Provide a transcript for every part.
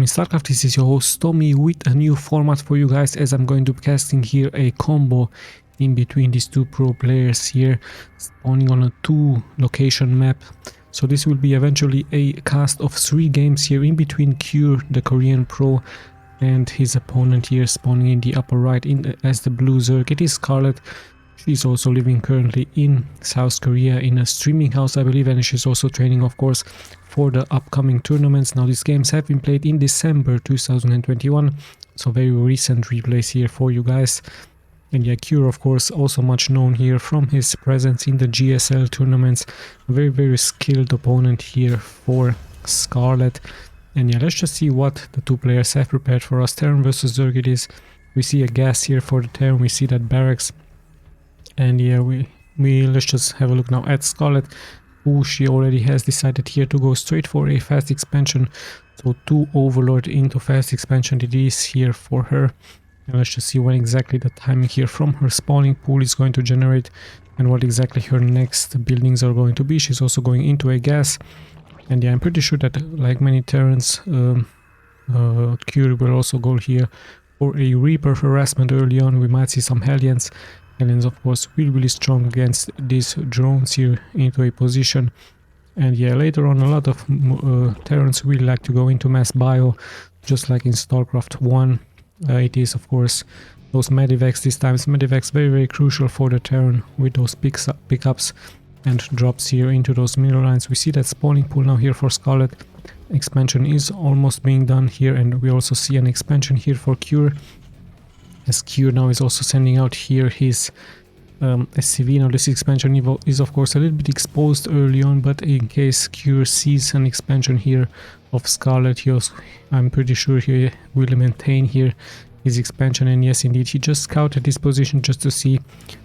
StarCraft. This is your host Tommy with a new format for you guys, as I'm going to be casting here a combo in between these two pro players here, spawning on a 2 location map. So this will be eventually a cast of 3 games here in between Cure, the Korean pro, and his opponent here spawning in the upper right as the blue Zerg. It is SCARLETT. She's also living currently in South Korea in a streaming house, I believe, and she's also training, of course, for the upcoming tournaments. Now, these games have been played in December 2021, so very recent replays here for you guys. And yeah, Cure, of course, also much known here from his presence in the GSL tournaments. A very skilled opponent here for SCARLETT. And yeah, let's just see what the two players have prepared for us. Terran versus Zerg it is. We see a gas here for the Terran, we see that barracks. And yeah, let's just have a look now at SCARLETT, who she already has decided here to go straight for a fast expansion. So 2 Overlord into fast expansion it is here for her. And let's just see when exactly the timing here from her spawning pool is going to generate and what exactly her next buildings are going to be. She's also going into a gas. And yeah, I'm pretty sure that, like many Terrans, Cure will also go here for a Reaper harassment early on. We might see some Hellions. Hellions, of course, really strong against these drones here into a position. And yeah, later on, a lot of Terrans really like to go into mass bio, just like in StarCraft 1. It is, of course, those medivacs this time. Medivacs very crucial for the Terran with those pickups and drops here into those middle lines. We see that spawning pool now here for SCARLETT. Expansion is almost being done here, and we also see an expansion here for Cure, as Cure now is also sending out here his SCV. Now this expansion is of course a little bit exposed early on, but in case Cure sees an expansion here of SCARLETT, I'm pretty sure he will maintain here his expansion. And yes, indeed, he just scouted this position just to see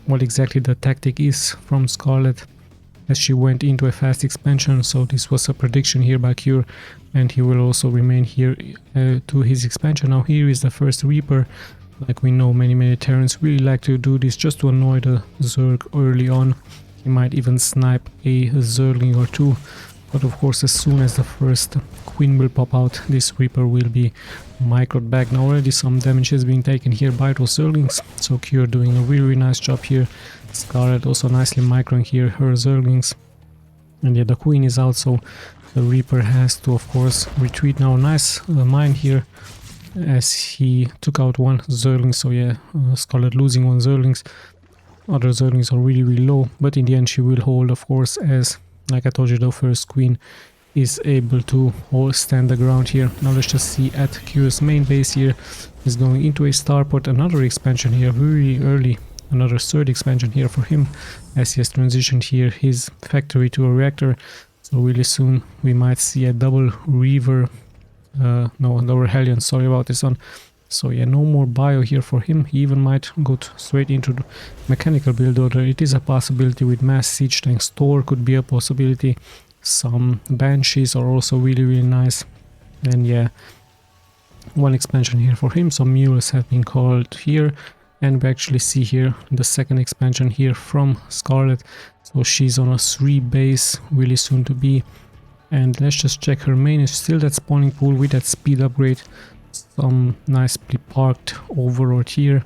what exactly the tactic is from SCARLETT as she went into a fast expansion. So this was a prediction here by Cure, and he will also remain here to his expansion. Now here is the first Reaper. Like we know, many Terrans really like to do this just to annoy the Zerg early on. He might even snipe a Zergling or 2. But of course, as soon as the first Queen will pop out, this Reaper will be microed back. Now already some damage has been taken here by those Zerglings. So Cure doing a really nice job here. SCARLETT also nicely microing here her Zerglings. And yeah, the Queen is out, so the Reaper has to, of course, retreat now. Nice mine here, as he took out one Zergling. So yeah, SCARLETT losing one Zerglings. Other Zerglings are really low, but in the end she will hold, of course, as, like I told you, the first Queen is able to stand the ground here. Now let's just see at Cure's main base here. He's going into a starport, another expansion here very early, another 3rd expansion here for him, as he has transitioned here his factory to a reactor. So really soon we might see a double Reaver. No, double Hellion, sorry about this one. So yeah, no more bio here for him. He even might go straight into the mechanical build order. It is a possibility with mass siege tanks. Thor could be a possibility. Some Banshees are also really nice. And yeah, one expansion here for him. Some mules have been called here. And we actually see here the 2nd expansion here from SCARLETT. So she's on a 3 base, really soon to be. And let's just check her main. Is still that spawning pool with that speed upgrade. Some nicely parked Overlord here.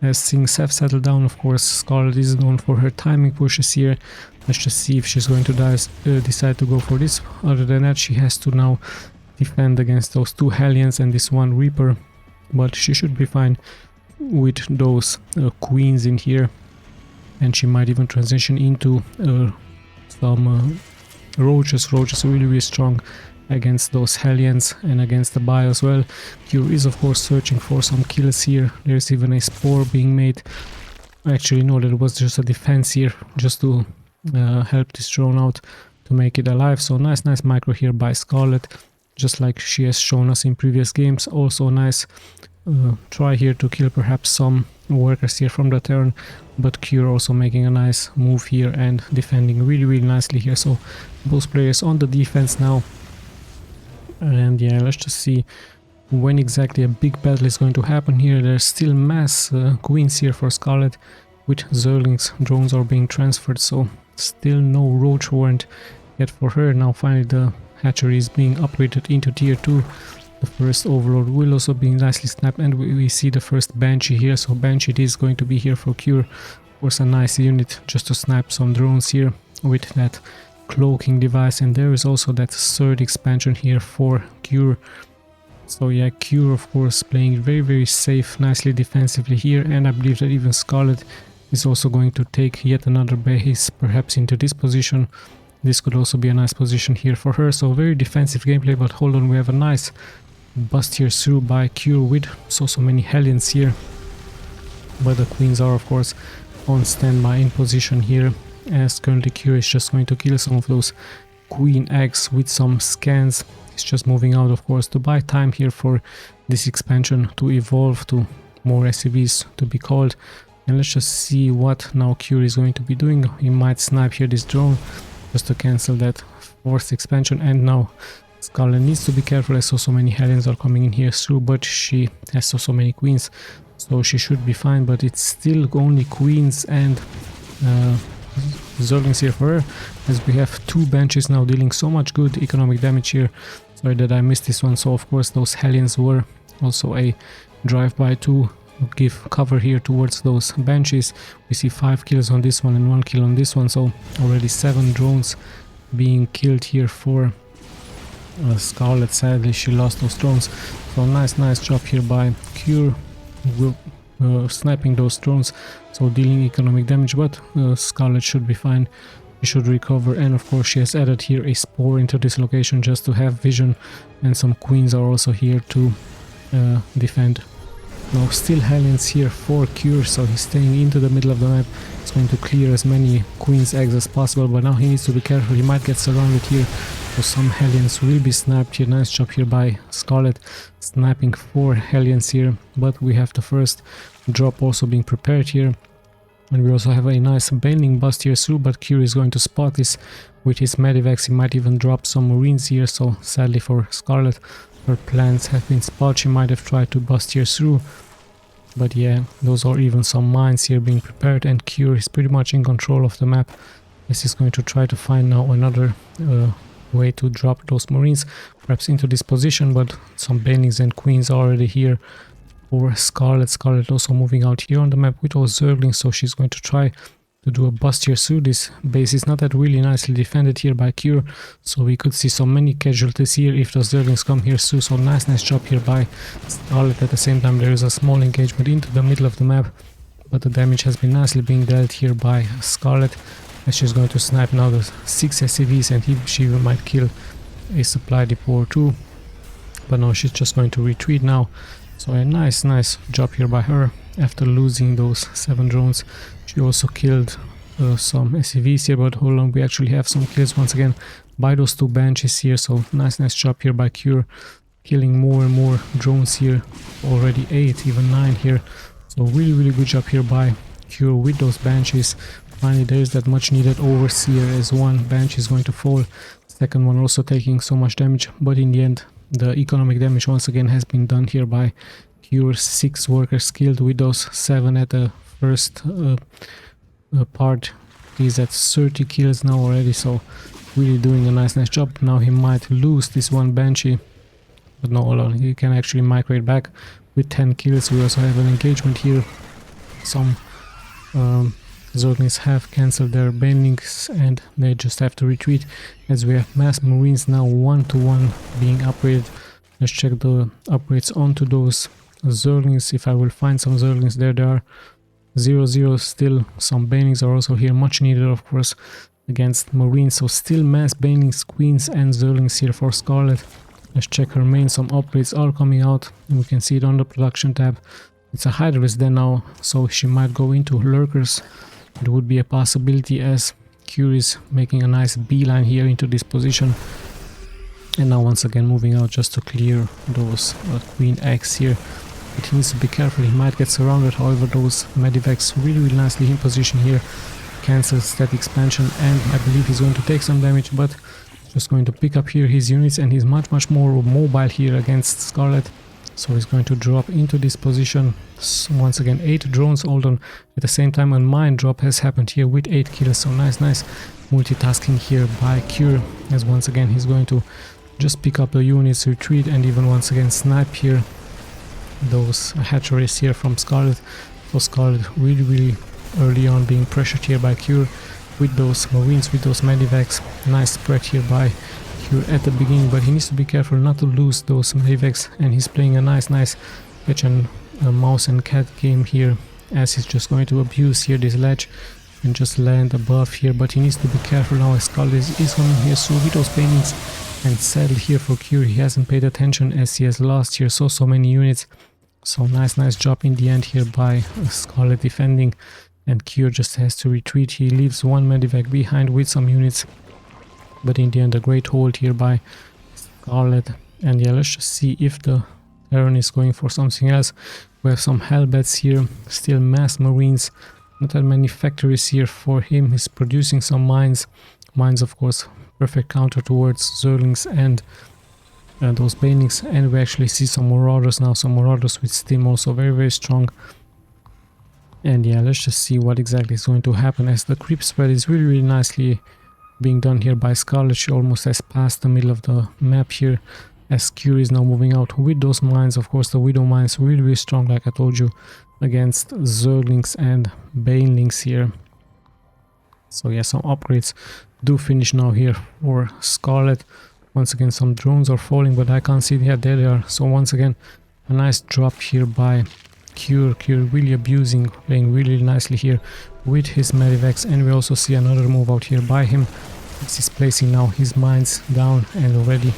As things have settled down, of course, SCARLETT is known for her timing pushes here. Let's just see if she's going to decide to go for this. Other than that, she has to now defend against those 2 Hellions and this 1 Reaper. But she should be fine with those Queens in here. And she might even transition into some Roaches. Roaches are really strong against those Hellions and against the bio as well. Cure is, of course, searching for some kills here. There's even a spore being made. Actually, no, that was just a defense here, just to help this drone out to make it alive. So nice micro here by SCARLETT, just like she has shown us in previous games. Also nice try here to kill perhaps some workers here from the Terran, but Cure also making a nice move here and defending really nicely here. So both players on the defense now. And yeah, let's just see when exactly a big battle is going to happen here. There's still mass Queens here for SCARLETT with Zerglings. Drones are being transferred, so still no Roach warrant yet for her. Now finally the hatchery is being upgraded into tier 2. The first Overlord will also be nicely sniped, and we see the first Banshee here. So Banshee is going to be here for Cure. Of course, a nice unit just to snipe some drones here with that cloaking device. And there is also that third expansion here for Cure. So yeah, Cure of course playing very safe, nicely defensively here, and I believe that even SCARLETT is also going to take yet another base, perhaps into this position. This could also be a nice position here for her, so very defensive gameplay. But hold on, we have a nice bust here through by Cure with so many Hellions here. But the Queens are of course on standby in position here, as currently Cure is just going to kill some of those Queen eggs with some scans. It's just moving out of course to buy time here for this expansion to evolve to more SCVs to be called. And let's just see what now Cure is going to be doing. He might snipe here this drone just to cancel that fourth expansion. And now SCARLETT needs to be careful, as so many Hellions are coming in here through, but she has so many Queens, so she should be fine. But it's still only Queens and Zerglings here for her, as we have two Banshees now dealing so much good economic damage here. Sorry that I missed this one. So of course those Hellions were also a drive-by to give cover here towards those Banshees. We see 5 kills on this one and 1 kill on this one, so already 7 drones being killed here for SCARLETT. Sadly she lost those drones, so nice job here by Cure, sniping those drones, so dealing economic damage. But SCARLETT should be fine, she should recover. And of course she has added here a Spore into this location just to have vision, and some Queens are also here to defend. Now still Hellions here for Cure, so he's staying into the middle of the map. He's going to clear as many Queen's eggs as possible, but now he needs to be careful, he might get surrounded here. So some Hellions will be sniped here. Nice job here by SCARLETT, sniping 4 Hellions here, but we have the first drop also being prepared here. And we also have a nice bending bust here through, but Cure is going to spot this with his Medivacs. He might even drop some Marines here, so sadly for SCARLETT, her plans have been spotted. She might have tried to bust here through, but yeah, those are even some mines here being prepared, and Cure is pretty much in control of the map. This is going to try to find now another way to drop those Marines, perhaps into this position, but some Banings and Queens are already here for SCARLETT. SCARLETT also moving out here on the map with those Zerglings, so she's going to try to do a bust here through. This base is not that really nicely defended here by Cure, so we could see so many casualties here if those Zerglings come here through. So nice job here by SCARLETT. At the same time there is a small engagement into the middle of the map, but the damage has been nicely being dealt here by SCARLETT, and she's going to snipe now the 6 SCVs, and she might kill a supply depot or 2, but no, she's just going to retreat now. So a nice job here by her. After losing those 7 drones, she also killed some SCVs here, but hold on, we actually have some kills once again by those 2 Banshees here. So nice job here by Cure, killing more and more drones here, already 8, even 9 here. So really good job here by Cure with those Banshees. Finally there is that much needed Overseer, as one Banshee is going to fall, second one also taking so much damage, but in the end the economic damage once again has been done here by Cure. 6 workers killed with those 7 at the first part. He's at 30 kills now already, so really doing a nice job. Now he might lose this one Banshee, but no, hold on, he can actually migrate back with 10 kills. We also have an engagement here. Some Zerglings have cancelled their bendings and they just have to retreat, as we have mass Marines now 1-to-1 being upgraded. Let's check the upgrades onto those Zerglings. If I will find some Zerglings, there they are. 0-0 still. Some Banings are also here, much needed of course against Marines. So still mass Banings, Queens and Zerglings here for SCARLETT. Let's check her main. Some upgrades are coming out and we can see it on the production tab. It's a high risk there now, so she might go into Lurkers. It would be a possibility, as Cure is making a nice beeline here into this position. And now once again moving out just to clear those Queen eggs here. But he needs to be careful, he might get surrounded. However, those Medivacs really nicely in position here. Cancels that expansion, and I believe he's going to take some damage, but just going to pick up here his units, and he's much more mobile here against SCARLETT. So he's going to drop into this position. So once again 8 drones all on at the same time, and mine drop has happened here with 8 kills. So nice multitasking here by Cure, as once again he's going to just pick up the units, retreat, and even once again snipe here those hatcheries here from SCARLETT. So SCARLETT really early on being pressured here by Cure with those marines, with those medivacs. Nice spread here by Cure at the beginning, but he needs to be careful not to lose those medivacs, and he's playing a nice catch and mouse and cat game here, as he's just going to abuse here this ledge and just land above here. But he needs to be careful now as SCARLETT is coming here so with those paintings, and sadly here for Cure he hasn't paid attention as he has lost here so many units. So nice job in the end here by SCARLETT defending, and Cure just has to retreat. He leaves one medivac behind with some units, but in the end a great hold here by SCARLETT. And yeah, let's just see if the Terran is going for something else. We have some Hellbats here, still mass marines, not that many factories here for him. He's producing some mines, of course perfect counter towards Zerglings and those banelings. And we actually see some Marauders now, some Marauders with Stim also very strong. And yeah, let's just see what exactly is going to happen, as the creep spread is really nicely being done here by SCARLETT. She almost has passed the middle of the map here, as Cure is now moving out with those mines. Of course the Widow mines really strong, like I told you, against Zerglings and banelings here. So yeah, some upgrades do finish now here for SCARLETT. Once again some drones are falling, but I can't see. Yeah, there they are. So once again a nice drop here by Cure really abusing, playing really nicely here with his medivacs. And we also see another move out here by him. He's placing now his mines down, and already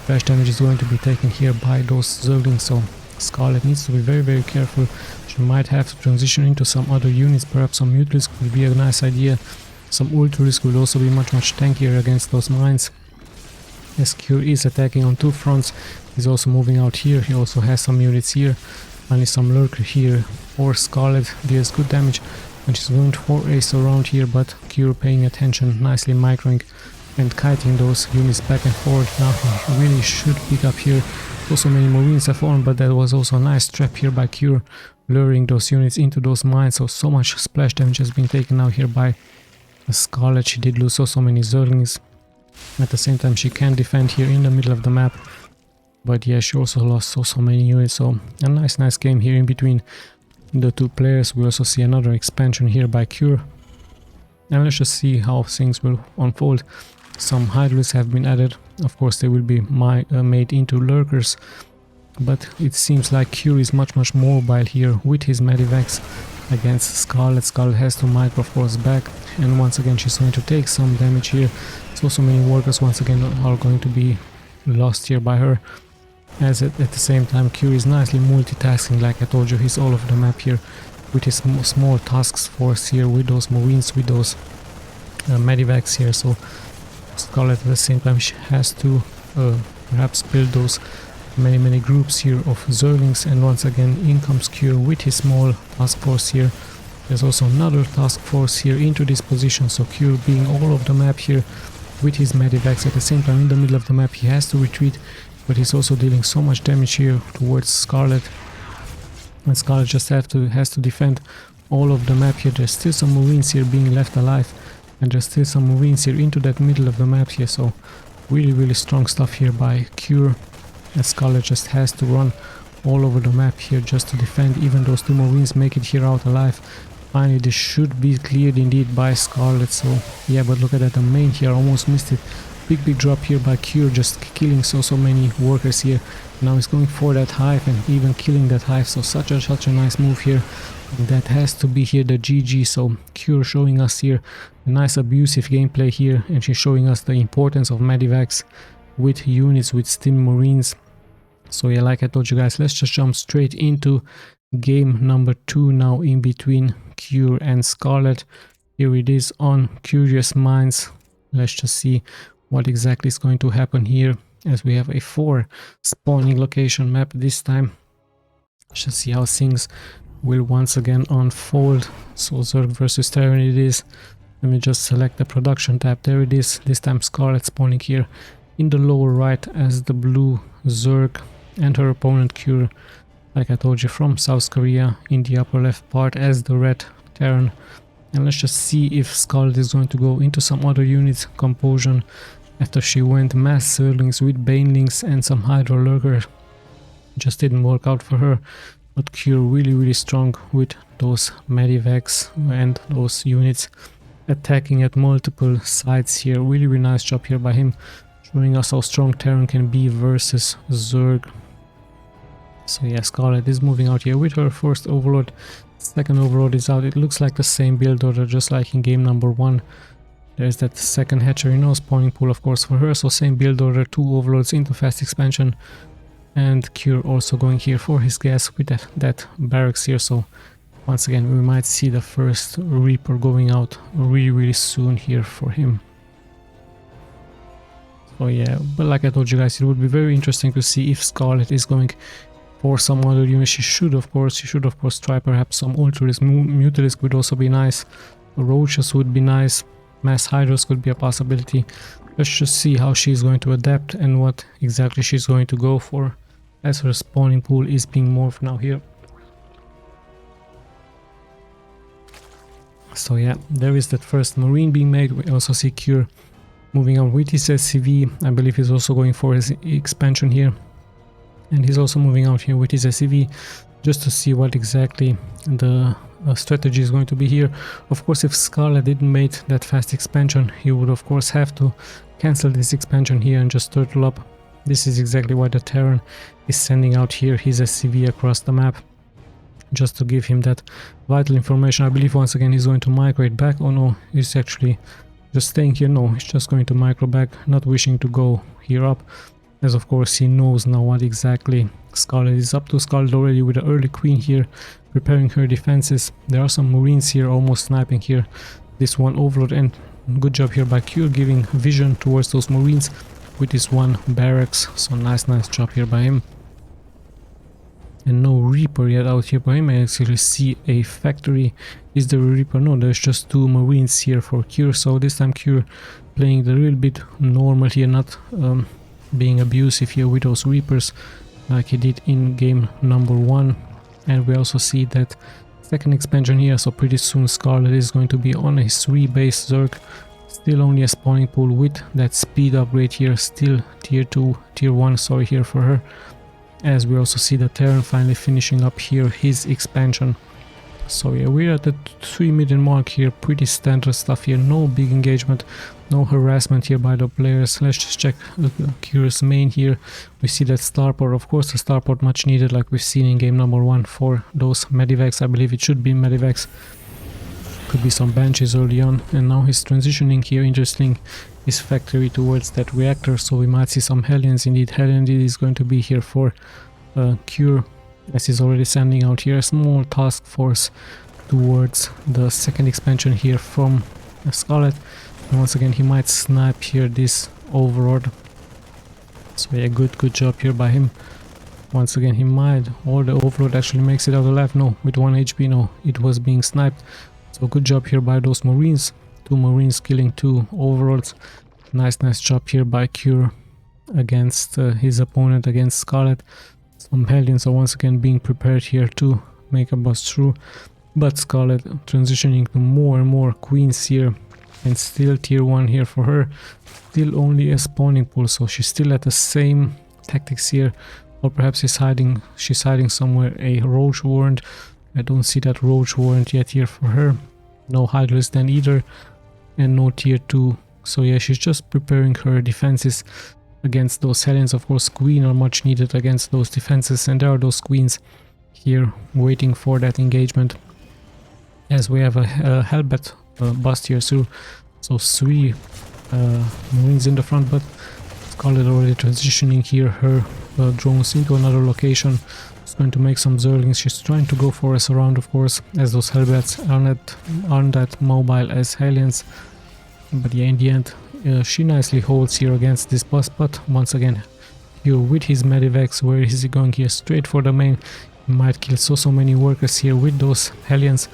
splash damage is going to be taken here by those Zerglings. So SCARLETT needs to be very careful. She might have to transition into some other units. Perhaps some Mutalisk would be a nice idea. Some Ultralisk will also be much tankier against those mines. As Cure is attacking on two fronts, he's also moving out here. He also has some units here. Finally some Lurker here for SCARLETT, deals good damage, and she's going for ace around here, but Cure paying attention, nicely microing and kiting those units back and forth. Now he really should pick up here. Also many marines have fallen, but that was also a nice trap here by Cure, luring those units into those mines. So much splash damage has been taken now here by SCARLETT. She did lose so many Zerglings. At the same time she can defend here in the middle of the map, but yeah, she also lost so many units. So a nice game here in between the two players. We also see another expansion here by Cure, and let's just see how things will unfold. Some Hydralisks have been added. Of course they will be made into Lurkers, but it seems like Cure is much more mobile here with his medivacs against SCARLETT. SCARLETT has to micro force back, and once again she's going to take some damage here. So many workers once again are going to be lost here by her, as at the same time Cure is nicely multitasking. Like I told you, he's all over the map here with his small tasks force here, with those marines, with those medivacs here. So SCARLETT at the same time she has to perhaps build those many groups here of Zerglings, and once again in comes Cure with his small task force here. There's also another task force here into this position, so Cure being all over the map here with his medivacs. At the same time in the middle of the map he has to retreat, but he's also dealing so much damage here towards SCARLETT, and SCARLETT just has to defend all of the map here. There's still some marines here being left alive, and there's still some marines here into that middle of the map here. So really strong stuff here by Cure, and SCARLETT just has to run all over the map here just to defend. Even those two marines make it here out alive. Finally this should be cleared indeed by SCARLETT. So yeah, but look at that, the main here almost missed it. Big drop here by Cure, just killing so many workers here. Now he's going for that hive and even killing that hive. So such a nice move here. And that has to be here the GG. So Cure showing us here a nice abusive gameplay here, and she's showing us the importance of medivacs with units with Stim Marines. So yeah, like I told you guys, let's just jump straight into game number 2 now in between Cure and SCARLETT. Here it is on Curious Minds. Let's just see what exactly is going to happen here, as we have a 4 spawning location map this time. Let's just see how things will once again unfold. So Zerg versus Terran it is. Let me just select the production tab. There it is. This time SCARLETT spawning here in the lower right as the blue Zerg, and her opponent Cure, like I told you, from South Korea, in the upper left part as the red Terran. And let's just see if SCARLETT is going to go into some other units, Composition, after she went mass Zerglings with Banelings and some Hydro Lurker. Just didn't work out for her, but Cure really strong with those Medivacs and those units attacking at multiple sides here. Really nice job here by him, showing us how strong Terran can be versus Zerg. So yeah, Scarlet is moving out here with her first Overlord. Second Overlord is out. It looks like the same build order, just like in game number 1. There's that second hatchery, no spawning pool of course for her, so same build order, 2 Overlords into fast expansion. And Cure also going here for his gas with that barracks here, so once again we might see the first Reaper going out really soon here for him. So yeah, but like I told you guys, it would be very interesting to see if Scarlet is going for some other units. She should of course try perhaps some Ultralisk. Mutalisk would also be nice, Roaches would be nice, Mass Hydros could be a possibility. Let's just see how she's going to adapt and what exactly she's going to go for, as her spawning pool is being morphed now here. So yeah, there is that first Marine being made. We also see Cure moving on with his SCV. I believe he's also going for his expansion here. And he's also moving out here with his SCV just to see what exactly the strategy is going to be here. Of course, if Scarlet didn't make that fast expansion, he would of course have to cancel this expansion here and just turtle up. This is exactly why the Terran is sending out here his SCV across the map, just to give him that vital information. I believe once again he's going to migrate back. Oh no, he's actually just staying here. No, he's just going to micro back, not wishing to go here up, as of course he knows now what exactly Scarlet is up to. Scarlet already with the early queen here, preparing her defenses. There are some Marines here almost sniping here this one Overlord, and good job here by Cure giving vision towards those Marines with this one barracks. So nice job here by him. And no Reaper yet out here by him. I actually see a factory. Is there a Reaper? No, there's just 2 Marines here for Cure. So this time Cure playing the real bit normal here, not being abusive here with those Reapers like he did in game number 1. And we also see that second expansion here, so pretty soon Scarlet is going to be on his 3 base Zerg. Still only a spawning pool with that speed upgrade here, still tier 1 sorry here for her. As we also see the Terran finally finishing up here his expansion. So yeah, we're at the 3 million mark here, pretty standard stuff here, no big engagement, no harassment here by the players. Let's just check the Cure's main here. We see that starport, of course the starport much needed like we've seen in game number 1 for those Medivacs. I believe it should be Medivacs, could be some Banshees early on. And now he's transitioning here, interesting, his factory towards that reactor, so we might see some Hellions. Indeed, Hellion is going to be here for Cure, as he's already sending out here a small task force towards the second expansion here from Scarlet. And once again he might snipe here this Overlord. So yeah, good job here by him. Once again he might, or the Overlord actually makes it out alive. No, with 1 HP, no, it was being sniped. So good job here by those Marines. 2 Marines killing 2 Overlords. Nice job here by Cure against his opponent, against Scarlet. Some Hellions are once again being prepared here to make a bust through. But Scarlet transitioning to more and more queens here. And still tier 1 here for her. Still only a spawning pool, so she's still at the same tactics here. Or perhaps she's hiding somewhere a Roach Warrant. I don't see that Roach Warrant yet here for her. No Hydrolist then either. And no tier 2. So yeah, she's just preparing her defenses against those Hellions. Of course, Queen are much needed against those defenses. And there are those Queens here waiting for that engagement. As we have a Hellbat bust here through. So 3 Marines in the front, but Scarlet already transitioning here her drones into another location. She's going to make some Zerglings. She's trying to go for a surround, of course, as those Hellbats aren't that mobile as Hellions. But yeah, in the end, she nicely holds here against this bust. But once again, here with his Medivacs, where is he going here? Straight for the main. He might kill so many workers here with those Hellions.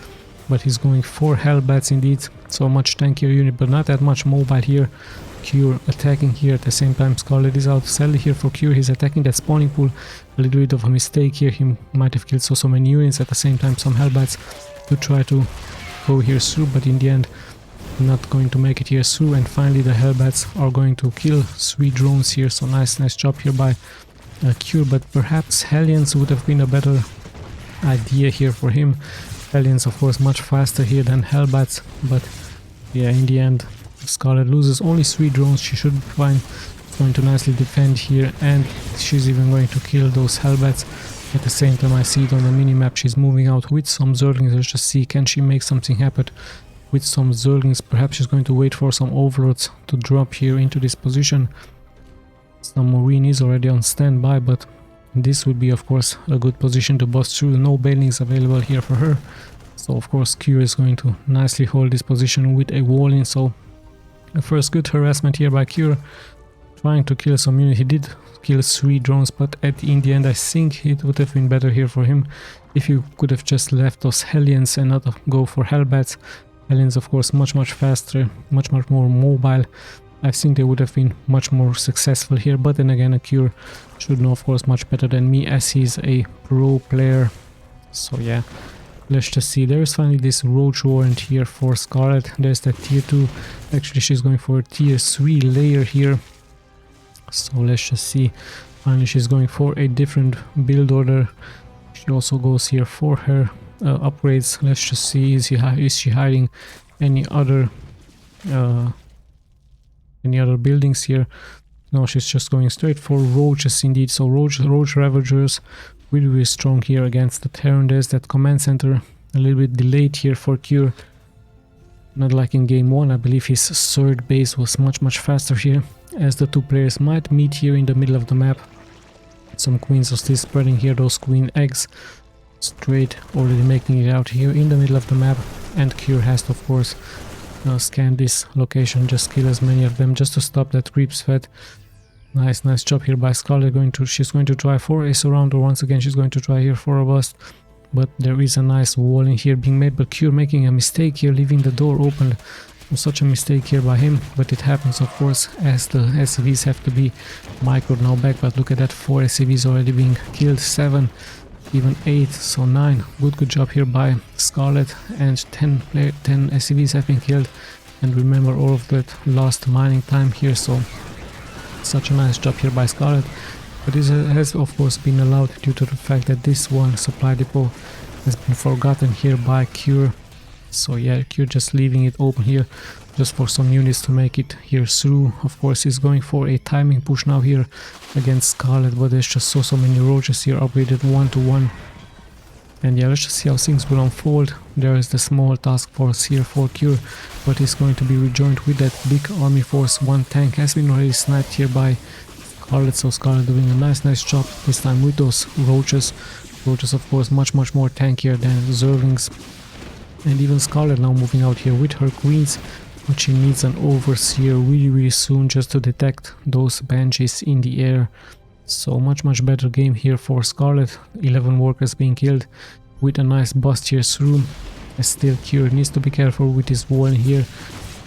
But he's going for Hellbats indeed. So much tankier unit, but not that much mobile here. Cure attacking here at the same time. Scarlet is out. Sadly here for Cure, he's attacking that spawning pool. A little bit of a mistake here. He might have killed so many units at the same time. Some Hellbats to try to go here through, but in the end not going to make it here through, and finally the Hellbats are going to kill 3 drones here. So nice job here by Cure, but perhaps Hellions would have been a better idea here for him. Hellions of course much faster here than Hellbats, but yeah, in the end Scarlet loses only 3 drones. She should be fine. Going to nicely defend here, and she's even going to kill those Hellbats. At the same time I see it on the minimap, she's moving out with some Zerglings. Let's just see, can she make something happen with some Zerglings? Perhaps she's going to wait for some Overlords to drop here into this position. Some Marine is already on standby, but this would be of course a good position to bust through. No Banelings available here for her, so of course Q is going to nicely hold this position with a wall in. So the first good harassment here by Cure, trying to kill some unit. He did kill 3 drones, but in the end I think it would have been better here for him if you could have just left those Hellions and not go for Hellbats. Hellions of course much faster, much more mobile. I think they would have been much more successful here, but then again a Cure should know of course much better than me, as he's a pro player. So yeah, let's just see. There's finally this Roach Warrant here for Scarlet. There's that tier 2. Actually she's going for a tier 3 layer here. So let's just see. Finally she's going for a different build order. She also goes here for her upgrades. Let's just see, is she hiding any other buildings here? No, she's just going straight for Roaches indeed. So Roach Ravagers really strong here against the Terran. There's that command center, a little bit delayed here for Cure. Not like in game 1, I believe his third base was much faster here, as the 2 players might meet here in the middle of the map. Some queens are still spreading here, those queen eggs straight, already making it out here in the middle of the map, and Cure has to of course scan this location, just kill as many of them just to stop that creeps fed. Nice job here by Scarlet. She's going to try for a surrounder once again. She's going to try here for a bust, but there is a nice wall in here being made, but Cure making a mistake here, leaving the door open. Such a mistake here by him, but it happens of course, as the SCVs have to be microed now back. But look at that, 4 SCVs already being killed, 7, even 8, so 9. Good job here by Scarlet, and 10 SCVs have been killed. And remember all of that lost mining time here, so such a nice job here by Scarlet. But this has of course been allowed due to the fact that this one supply depot has been forgotten here by Cure. So yeah, Cure just leaving it open here just for some units to make it here through. Of course he's going for a timing push now here against Scarlet, but there's just so many Roaches here upgraded 1-to-1. And yeah, let's just see how things will unfold. There is the small task force here for Cure, but it's going to be rejoined with that big army force. 1 tank has been already sniped here by Scarlet, so Scarlet doing a nice job this time with those Roaches. Roaches of course much more tankier than Zerglings. And even Scarlet now moving out here with her queens, but she needs an overseer really soon just to detect those banshees in the air. So much better game here for Scarlet. 11 workers being killed with a nice bust here through. Still Cure needs to be careful with his wall in here.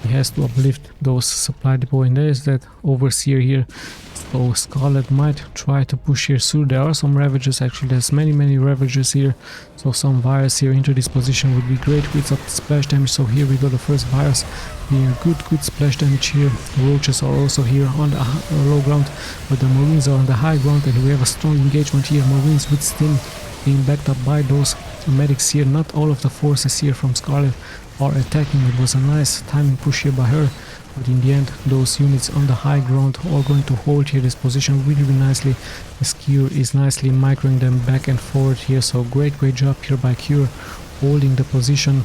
He has to uplift those supply depot, and there's that overseer here. So Scarlet might try to push here through. There are some Ravagers, actually there's many Ravagers here. So some virus here into this position would be great with some splash damage. So here we go, the first virus being good splash damage here. Roaches are also here on the low ground, but the Marines are on the high ground, and we have a strong engagement here. Marines with Stim being backed up by those medics here. Not all of the forces here from Scarlet are attacking. It was a nice timing push here by her, but in the end those units on the high ground are going to hold here this position really nicely, as Cure is nicely microing them back and forward here. So great job here by Cure holding the position.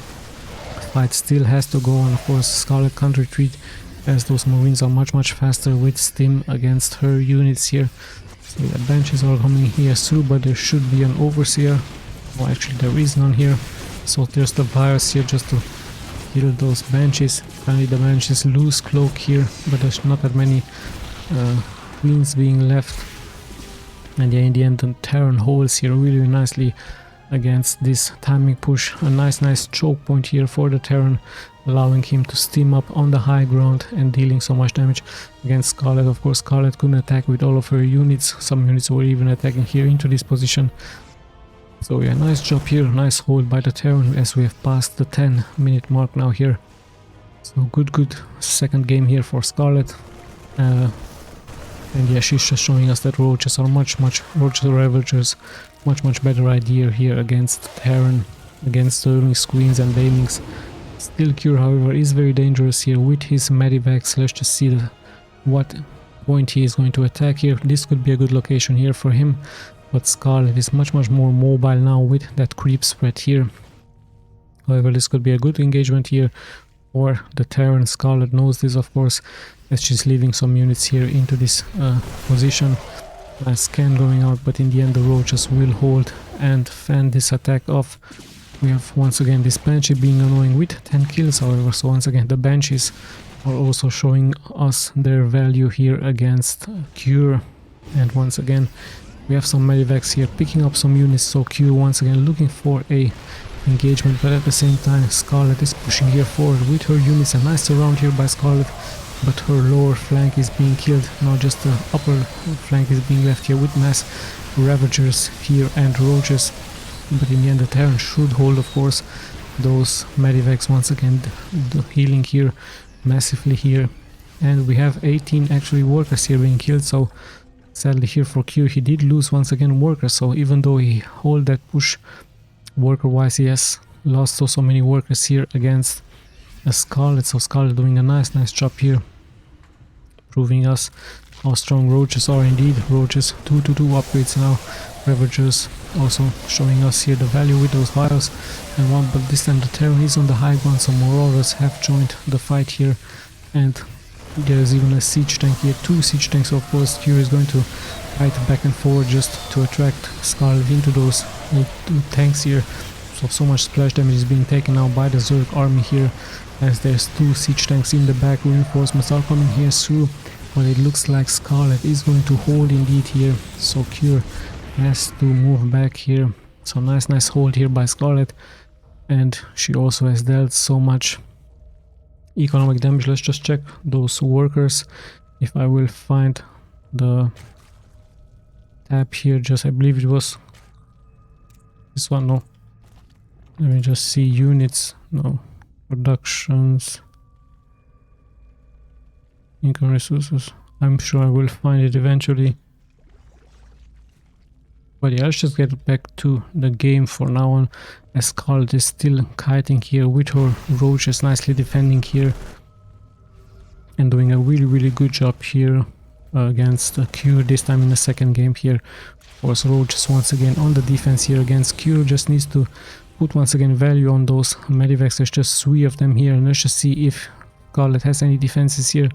Fight still has to go on, of course. Scarlet can't retreat, as those Marines are much faster with Stim against her units here. So the benches are coming here through, but there should be an overseer. Well, actually there is none here, so there's the virus here just to kill those banshees. Finally the banshees lose cloak here, but there's not that many queens being left. And yeah, in the end the Terran holds here really nicely against this timing push. A nice choke point here for the Terran, allowing him to steam up on the high ground and dealing so much damage against Scarlet. Of course Scarlet couldn't attack with all of her units. Some units were even attacking here into this position. So yeah, nice job here, nice hold by the Terran, as we have passed the 10-minute mark now here. So good second game here for SCARLETT. And yeah, she's just showing us that roaches are roaches Ravagers, much better idea here against Terran, against Zerg screens and aimings. Still Cure, however, is very dangerous here with his medivacs. Let's just see what point he is going to attack here. This could be a good location here for him, but SCARLETT is much more mobile now with that creep spread here. However, this could be a good engagement here for the Terran. SCARLETT knows this, of course, as she's leaving some units here into this position. A scan going out, but in the end the roaches will hold and fend this attack off. We have once again this Banshee being annoying with 10 kills, however, so once again the Banshees are also showing us their value here against Cure. And once again we have some medivacs here picking up some units, so Cure once again looking for a engagement, but at the same time SCARLETT is pushing here forward with her units. A nice surround here by SCARLETT, but her lower flank is being killed. Now just the upper flank is being left here with mass Ravagers here and roaches. But in the end the Terran should hold, of course, those medivacs. Once again the healing here massively here, and we have 18 actually workers here being killed. So sadly here for Q, he did lose once again workers, so even though he hold that push worker wise, he has lost so many workers here against SCARLETT. So SCARLETT doing a nice job here, proving us how strong roaches are indeed. Roaches 2/2 upgrades now. Ravagers also showing us here the value with those vials and one, but this time the Terran is on the high ground, so Marauders have joined the fight here, and there's even a siege tank here, 2 siege tanks. Of course Q is going to fight back and forward just to attract SCARLETT into those 2 tanks here. So much splash damage is being taken now by the Zerg army here, as there's 2 siege tanks in the back. Reinforcements are coming here through, but it looks like SCARLETT is going to hold indeed here, so Cure has to move back here. So nice hold here by SCARLETT, and she also has dealt so much economic damage. Let's just check those workers if I will find the tab here. Just I believe it was this one. No, let me just see units. No, productions, income resources. I'm sure I will find it eventually. But yeah, let's just get back to the game for now on, as SCARLETT is still kiting here with her roaches, nicely defending here and doing a really good job here against Q, this time in the second game here. Of course, roaches once again on the defense here against Q, just needs to put once again value on those medivacs. There's just 3 of them here, and let's just see if SCARLETT has any defenses here.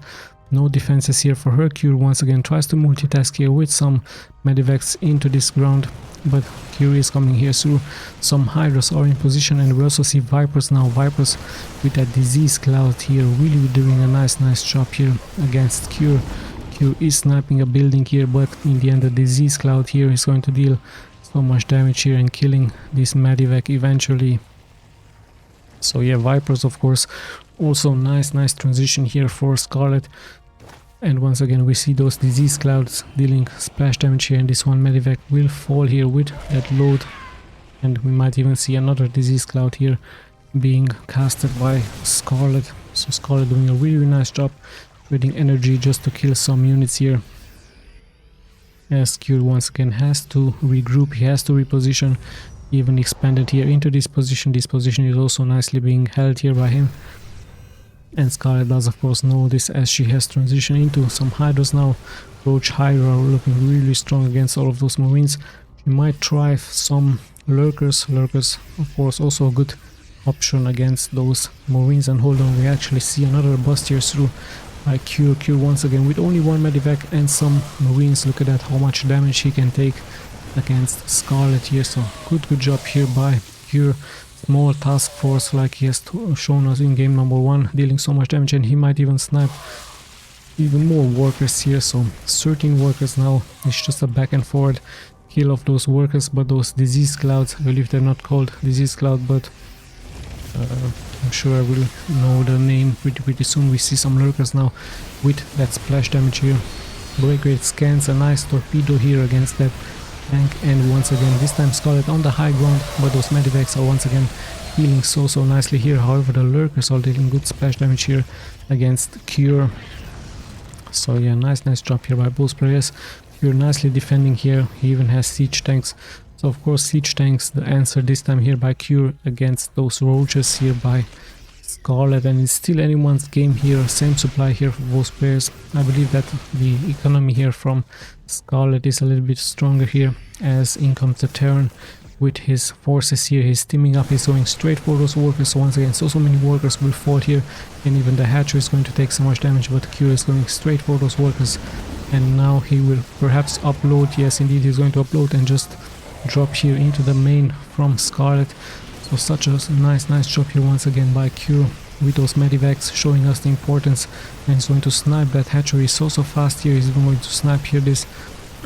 No defenses here for her. Cure once again tries to multitask here with some medivacs into this ground, but Cure is coming here through. Some Hydras are in position, and we also see Vipers now. Vipers with that disease cloud here, really doing a nice job here against Cure. Cure is sniping a building here, but in the end the disease cloud here is going to deal so much damage here and killing this medivac eventually. So yeah, Vipers of course also nice transition here for SCARLETT. And once again we see those disease clouds dealing splash damage here, and this one medivac will fall here with that load, and we might even see another disease cloud here being casted by SCARLETT. So SCARLETT doing a really nice job trading energy just to kill some units here. As Q once again has to regroup, he has to reposition, even expanded here into this position. This position is also nicely being held here by him. And SCARLETT does of course know this, as she has transitioned into some Hydras now. Roach Hydra looking really strong against all of those Marines. She might try some Lurkers. Lurkers of course also a good option against those Marines. And hold on, we actually see another bust here through by Q once again with only 1 medivac and some Marines. Look at that, how much damage he can take against SCARLETT here. So good job here by Q. Small task force like he has shown us in game number 1, dealing so much damage, and he might even snipe even more workers here. So 13 workers now. It's just a back and forward kill of those workers, but those disease clouds, I believe they're not called disease cloud, but I'm sure I will know the name pretty soon. We see some Lurkers now with that splash damage here. Great scans, a nice torpedo here against that tank, and once again this time SCARLETT on the high ground, but those medivacs are once again healing so nicely here. However, the lurkers are dealing good splash damage here against Cure. So yeah, nice job here by both players. Cure nicely defending here. He even has siege tanks. So of course siege tanks the answer this time here by Cure against those roaches here by SCARLETT, and it's still anyone's game here. Same supply here for both players. I believe that the economy here from SCARLETT is a little bit stronger here, as in comes the Terran with his forces here. He's teaming up, he's going straight for those workers. So once again, so many workers will fall here, and even the hatcher is going to take so much damage, but Cure is going straight for those workers. And now he will perhaps upload. Yes, indeed, he's going to upload and just drop here into the main from SCARLETT. So such a nice job here once again by Cure with those medivacs, showing us the importance. And he's going to snipe that hatchery so fast here. He's even going to snipe here this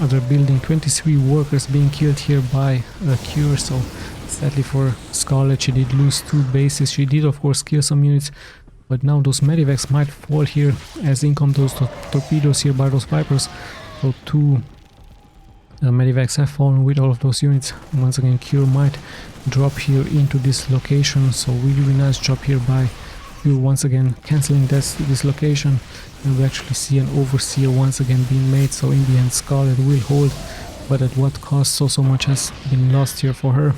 other building. 23 workers being killed here by Cure. So sadly for SCARLETT, she did lose 2 bases. She did of course kill some units, but now those medivacs might fall here, as in come those torpedoes here by those Vipers. So 2 medivacs have fallen with all of those units. Once again, Cure might drop here into this location. So really nice job here by Cure once again cancelling this location, and we actually see an overseer once again being made. So in the end SCARLETT will hold, but at what cost? So much has been lost here for her,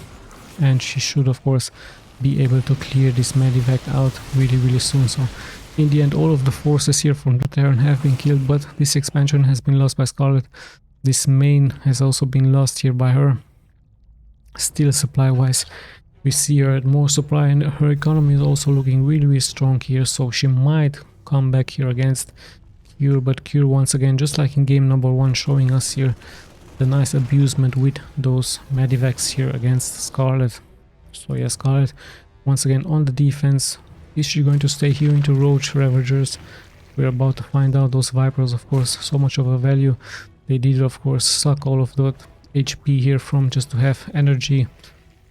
and she should of course be able to clear this medivac out really soon. So in the end all of the forces here from the Terran have been killed, but this expansion has been lost by SCARLETT. This main has also been lost here by her. Still supply wise we see her at more supply, and her economy is also looking really strong here, so she might come back here against Cure. But Cure once again, just like in game number 1, showing us here the nice abusement with those medivacs here against SCARLETT. So yeah, SCARLETT once again on the defense. Is she going to stay here into Roach Ravagers? We're about to find out. Those Vipers of course so much of a value. They did of course suck all of that HP here from just to have energy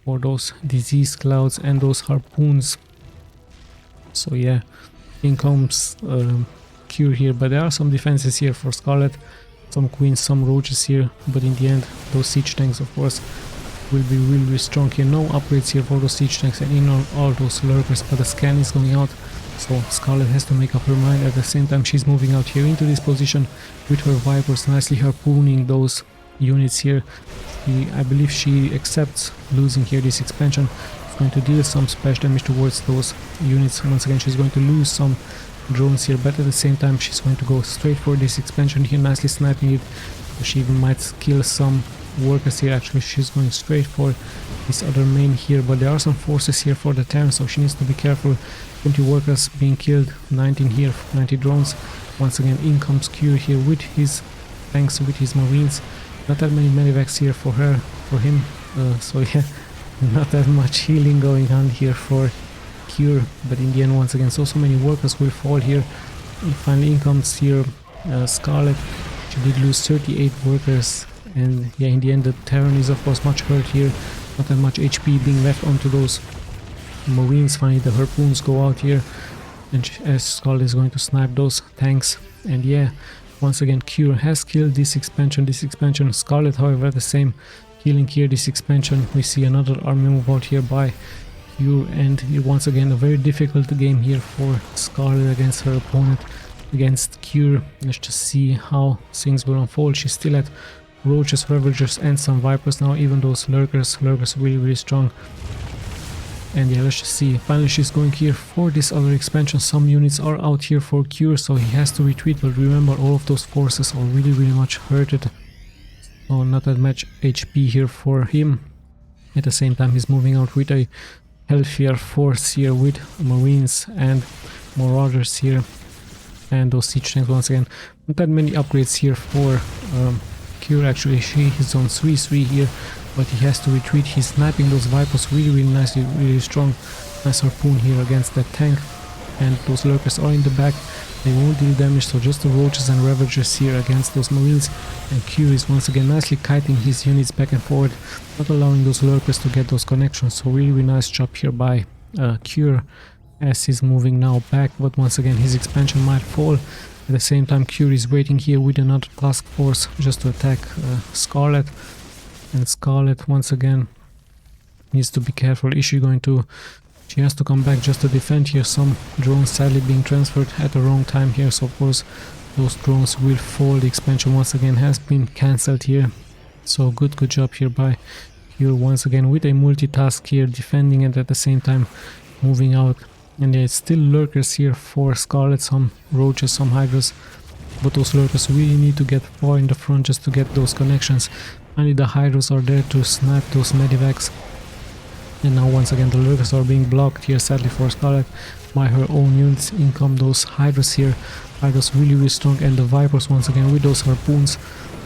for those disease clouds and those harpoons. So yeah, in comes Cure here, but there are some defenses here for SCARLETT, some queens, some roaches here, but in the end those siege tanks of course will be really strong here. No upgrades here for those siege tanks and in all those lurkers, but the scan is going out, so SCARLETT has to make up her mind. At the same time she's moving out here into this position with her Vipers, nicely harpooning those units here. I believe she accepts losing here this expansion. She's going to deal some splash damage towards those units. Once again she's going to lose some drones here, but at the same time she's going to go straight for this expansion here, nicely sniping it. She even might kill some workers here. Actually she's going straight for this other main here, but there are some forces here for the Terran, so she needs to be careful. 20 workers being killed, 19 here, 90 drones. Once again in comes Cure here with his tanks, with his marines. Not that many medivacs here for him, so yeah, not that much healing going on here for Cure, but in the end once again so many workers will fall here. And finally in comes here SCARLETT. She did lose 38 workers, and yeah, in the end the Terran is of course much hurt here. Not that much HP being left onto those marines. Finally the harpoons go out here, and as SCARLETT is going to snipe those tanks. And yeah, once again Cure has killed this expansion. SCARLETT however the same, killing here this expansion. We see another army move out here by Cure, and once again a very difficult game here for SCARLETT against her opponent, against Cure. Let's just see how things will unfold. She's still at Roaches, Ravagers and some Vipers now, even those lurkers really strong. And yeah, let's just see. Finally she's going here for this other expansion. Some units are out here for Cure, so he has to retreat, but remember all of those forces are really much hurted, so not that much HP here for him. At the same time he's moving out with a healthier force here with marines and marauders here, and those siege tanks once again. Not that many upgrades here for Cure. Actually he's on 3-3 here, but he has to retreat. He's sniping those Vipers really nicely, really strong. Nice harpoon here against that tank, and those lurkers are in the back. They won't deal damage, so just the roaches and ravagers here against those marines. And Cure is once again nicely kiting his units back and forward, not allowing those lurkers to get those connections. So really nice job here by Cure as he's moving now back, but once again his expansion might fall. At the same time Cure is waiting here with another task force just to attack SCARLETT. And SCARLETT once again needs to be careful. Is she going to She has to come back just to defend here. Some drones sadly being transferred at the wrong time here, so of course those drones will fall. The expansion once again has been cancelled here. So good job here by here once again with a multitask here, defending it at the same time moving out. And there's still lurkers here for SCARLETT, some roaches, some hydras, but those lurkers really need to get far in the front just to get those connections. Only the hydras are there to snipe those medivacs. And now once again the lurkers are being blocked here sadly for SCARLETT by her own units. In come those hydras here. Hydras really strong, and the vipers once again with those harpoons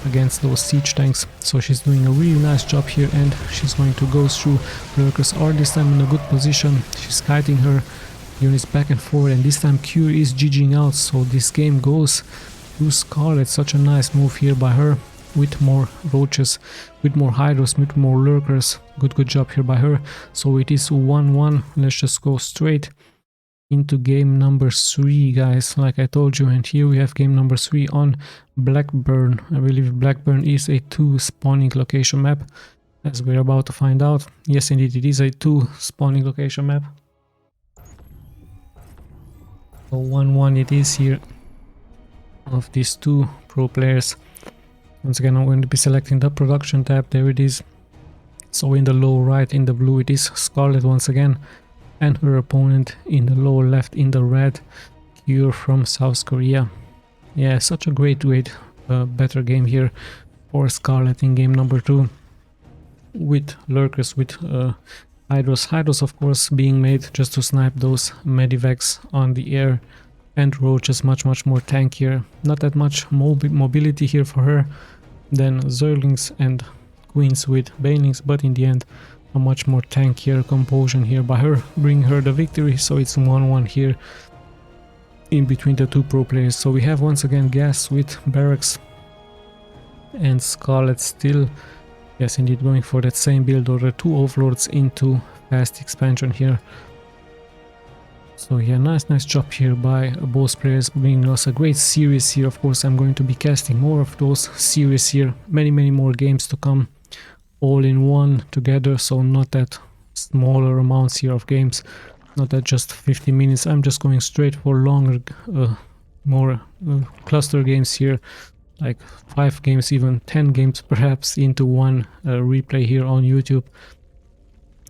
against those siege tanks. So she's doing a really nice job here, and she's going to go through. Lurkers are this time in a good position. She's kiting her units back and forward, and this time Q is GGing out, so this game goes to SCARLETT. Such a nice move here by her, with more roaches, with more hydras, with more lurkers. Good job here by her. So it is 1-1. Let's just go straight into game number 3, guys, like I told you. And here we have game number 3 on Blackburn. I believe Blackburn is a 2 spawning location map, as we're about to find out. Yes, indeed, it is a 2 spawning location map. So 1-1 it is here of these 2 pro players. Once again I'm going to be selecting the production tab. There it is. So in the low right in the blue it is SCARLETT once again, and her opponent in the lower left in the red, Cure from South Korea. Yeah, such a great better game here for SCARLETT in game number 2, with lurkers, with hydras of course being made just to snipe those medivacs on the air, and roaches much more tankier. Not that much mobility here for her than Zerglings and queens with banelings, but in the end a much more tankier composition here by her, bringing her the victory. So it's 1-1 here in between the 2 pro players. So we have once again gas with barracks, and SCARLETT still, yes indeed, going for that same build order, 2 overlords into fast expansion here. So yeah, nice job here by both players, bringing us a great series here. Of course I'm going to be casting more of those series here, many more games to come, all in one together, so not that smaller amounts here of games, not that just 50 minutes. I'm just going straight for longer, more cluster games here, like 5 games, even 10 games perhaps, into one replay here on YouTube.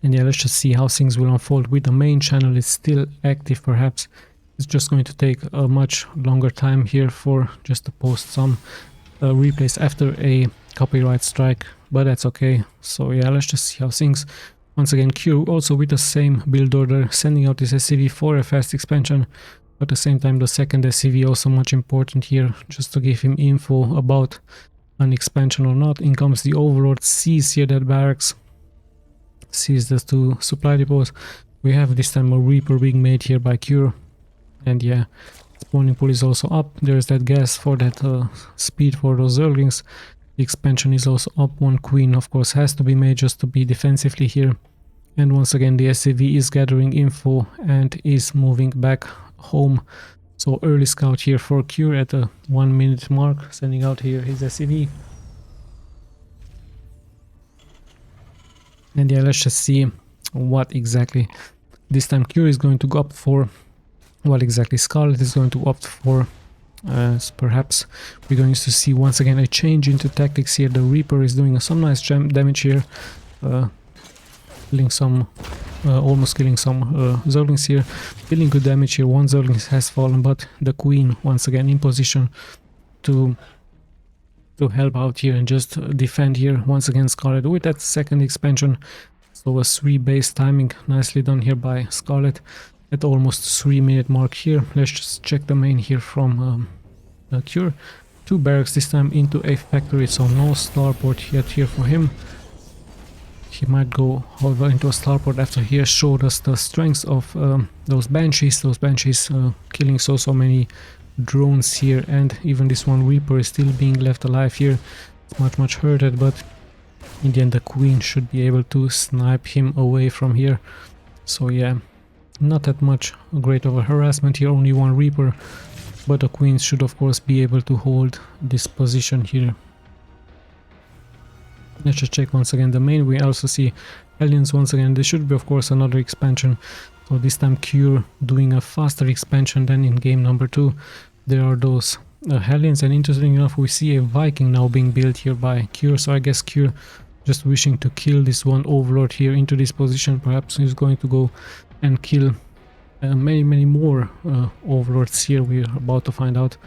And yeah, let's just see how things will unfold with the main channel. It's still active, perhaps it's just going to take a much longer time here for just to post some replays after a copyright strike, but that's okay. So yeah, let's just see how things. Once again, Q also with the same build order, sending out this SCV for a fast expansion, but at the same time the second SCV also much important here, just to give him info about an expansion or not. In comes the overlord, sees here that barracks, sees the 2 supply depots. We have this time a Reaper being made here by Cure, and yeah, spawning pool is also up. There's that gas for that speed for those Zerglings. The expansion is also up. 1 queen of course has to be made just to be defensively here. And once again the SCV is gathering info and is moving back home. So early scout here for Cure at the 1 minute mark, sending out here his SCV. And yeah, let's just see what exactly this time Cure is going to go up for, what exactly SCARLETT is going to opt for. So perhaps we're going to see once again a change into tactics here. The Reaper is doing some nice damage here, killing some, almost killing some Zerglings here, dealing good damage here. 1 Zergling has fallen, but the Queen once again in position to help out here and just defend here. Once again SCARLETT with that second expansion, so a 3 base timing, nicely done here by SCARLETT at almost 3 minute mark here. Let's just check the main here from Cure. 2 barracks this time into a factory, so no starport yet here for him. He might go however into a starport after he has showed us the strengths of those banshees. Killing so many drones here, and even this 1 Reaper is still being left alive here. It's much hurted, but in the end the Queen should be able to snipe him away from here. So yeah, not that much great of a harassment here, only 1 Reaper, but the Queens should of course be able to hold this position here. Let's just check once again the main. We also see Hellions once again. There should be of course another expansion, so this time Cure doing a faster expansion than in game number 2. There are those Hellions, and interesting enough we see a Viking now being built here by Cure, so I guess Cure just wishing to kill this one Overlord here into this position. Perhaps he's going to go and kill many more Overlords here. We're about to find out.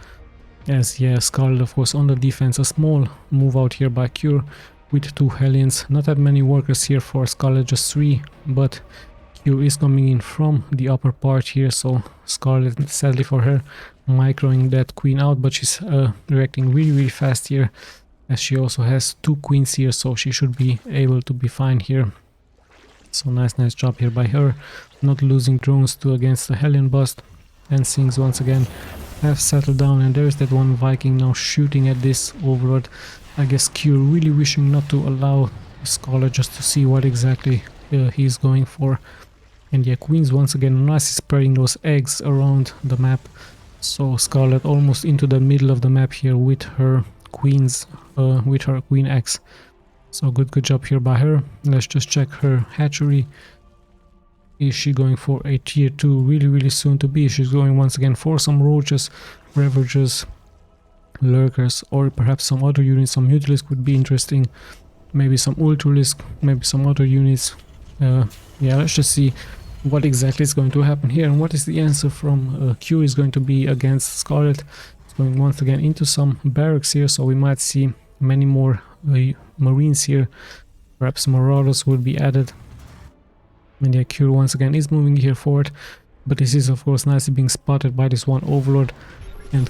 As yeah, SCARLETT of course on the defense, a small move out here by Cure with 2 Hellions. Not that many workers here for SCARLETT, just 3, but Cure is coming in from the upper part here, so SCARLETT, sadly for her, microing that queen out, but she's reacting really fast here, as she also has 2 queens here, so she should be able to be fine here. So nice job here by her, not losing drones to against the Hellion bust, and things once again have settled down, and there's that one Viking now shooting at this Overlord. I guess Cure really wishing not to allow SCARLETT just to see what exactly he's going for. And yeah, queens once again nicely spreading those eggs around the map, so SCARLETT almost into the middle of the map here with her queens, with her queen eggs. So good job here by her. Let's just check her hatchery. Is she going for a tier 2 really soon to be? She's going once again for some roaches, ravagers, lurkers, or perhaps some other units. Some Mutalisk would be interesting, maybe some Ultralisk, maybe some other units. Yeah, let's just see what exactly is going to happen here, and what is the answer from Q is going to be against SCARLETT. It's going once again into some barracks here, so we might see many more Marines here. Perhaps Marauders will be added. And yeah, Q once again is moving here forward, but this is of course nicely being spotted by this one Overlord, and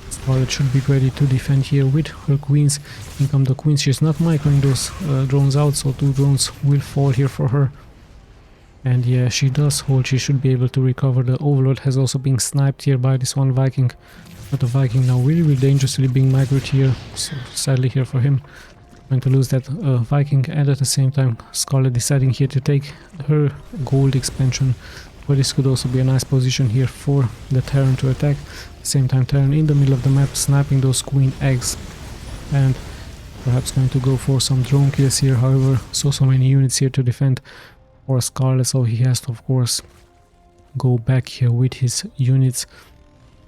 SCARLETT should be ready to defend here with her queens. In come the queens. She's not microing those drones out, so 2 drones will fall here for her. And yeah, she does hold. She should be able to recover. The Overlord has also been sniped here by this one Viking, but the Viking now really dangerously being migrated here, so sadly here for him. Going to lose that Viking, and at the same time SCARLETT deciding here to take her gold expansion, but this could also be a nice position here for the Terran to attack. At the same time Terran in the middle of the map sniping those queen eggs, and perhaps going to go for some drone kills here. However, so many units here to defend for SCARLETT, so he has to of course go back here with his units.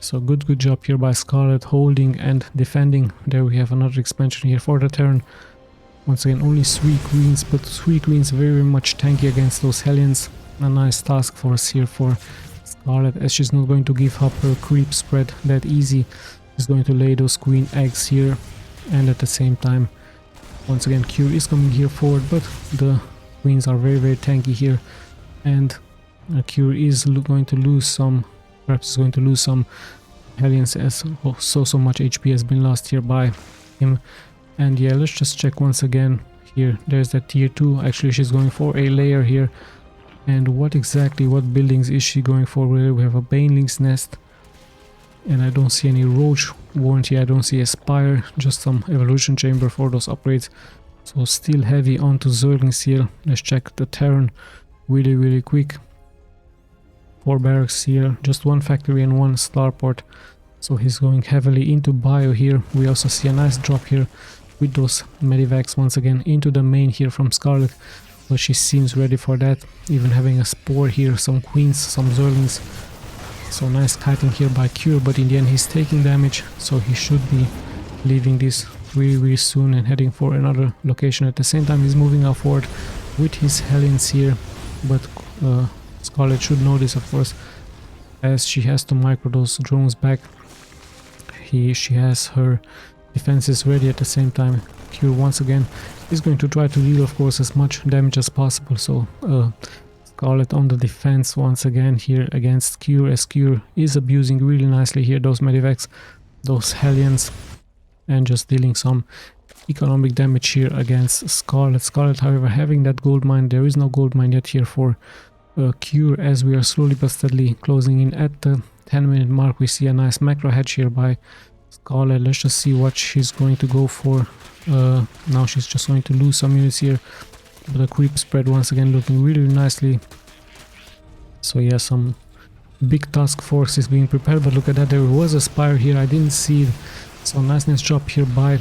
So good job here by SCARLETT, holding and defending. There we have another expansion here for the Terran. Once again only 3 queens, but 3 queens very much tanky against those Hellions. A nice task force here for SCARLETT, as she's not going to give up her creep spread that easy. She's going to lay those queen eggs here, and at the same time once again Q is coming here forward, but the queens are very tanky here, and Q is going to lose some, perhaps is going to lose some Hellions, as so much HP has been lost here by him. And yeah, let's just check once again here. There's that tier 2. Actually she's going for a layer here, and what buildings is she going for? We have a Baneling's nest, and I don't see any roach warranty. I don't see a spire, just some evolution chamber for those upgrades. So still heavy onto Zerglings here. Let's check the Terran really quick. 4 barracks here, just 1 factory and 1 starport, so he's going heavily into bio here. We also see a nice drop here with those medivacs once again into the main here from SCARLETT, but she seems ready for that, even having a spore here, some queens, some Zerglings. So nice kiting here by Cure, but in the end he's taking damage, so he should be leaving this really soon and heading for another location. At the same time he's moving out forward with his Hellions here, but SCARLETT should know this of course, as she has to micro those drones back. She has her defenses ready. At the same time Cure once again is going to try to deal of course as much damage as possible, so SCARLETT on the defense once again here against Cure, as Cure is abusing really nicely here those medivacs, those Hellions, and just dealing some economic damage here against SCARLETT. SCARLETT however having that gold mine. There is no gold mine yet here for Cure, as we are slowly but steadily closing in at the 10-minute mark. We see a nice macro hatch here by SCARLETT. Let's just see what she's going to go for. Now she's just going to lose some units here, but the creep spread once again looking really nicely. So yeah, some big task force is being prepared, but look at that, there was a spire here, I didn't see it. So nice job here by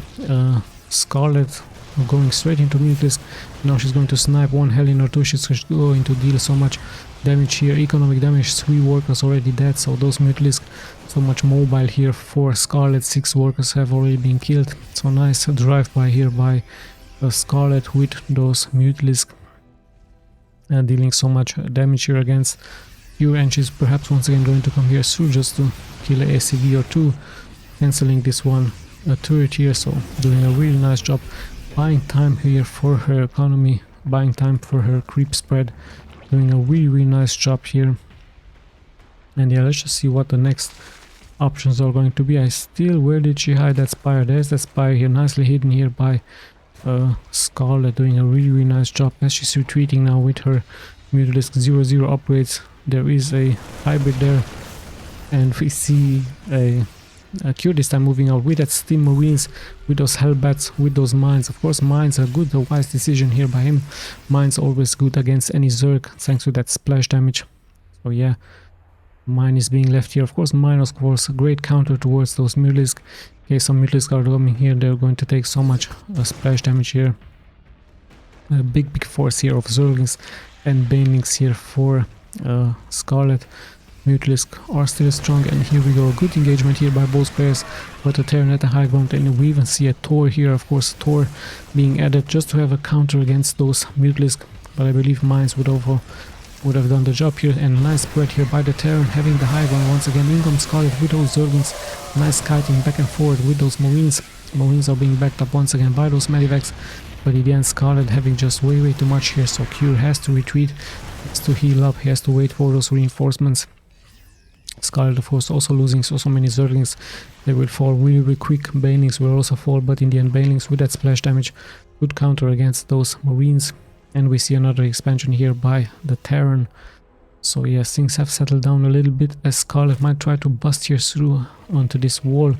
SCARLETT, going straight into Mutalisk, Now she's going to snipe one Helen or two. She's going to deal so much damage here. Economic damage, 3 workers already dead. So those Mutalisk, so much mobile here for Scarlet. 6 workers have already been killed. So nice drive-by here by Scarlet with those Mutalisk. Dealing so much damage here against you, and she's perhaps once again going to come here through just to kill a ACV or 2, cancelling this one turret here. So doing a really nice job, buying time here for her economy, buying time for her creep spread, doing a really nice job here. And yeah, let's just see what the next options are going to be. Where did she hide that Spire? There's that Spire here, nicely hidden here by Scarlet, doing a really nice job as she's retreating now with her Mutalisk 0-0 upgrades. There is a hybrid there, and we see a Q this time moving out with that Steam Marines, with those Hellbats, with those mines. Of course, mines are good, a wise decision here by him. Mines always good against any Zerg, thanks to that splash damage. So yeah, mine is being left here. Of course, mine, of course, a great counter towards those Mutalisk. Okay, some Mutalisk are coming here, they're going to take so much splash damage here. A big force here of Zerglings and Banelings here for Scarlet. Mutalisk are still strong, and here we go, a good engagement here by both players, but a Terran at the high ground, and we even see a Tor here, of course, Tor being added just to have a counter against those Mutalisk, but I believe mines would have done the job here. And nice spread here by the Terran, having the high ground once again. In comes Scarlet with those Zerglings, nice kiting back and forth with those Marines. Marines are being backed up once again by those Medivacs, but in the end Scarlet having just way too much here, so Cure has to retreat, has to heal up, he has to wait for those reinforcements. Scarlet, of course, also losing so many Zerglings. They will fall really quick. Banelings will also fall, but in the end Banelings with that splash damage good counter against those Marines. And we see another expansion here by the Terran. So yes, things have settled down a little bit as Scarlet might try to bust here through onto this wall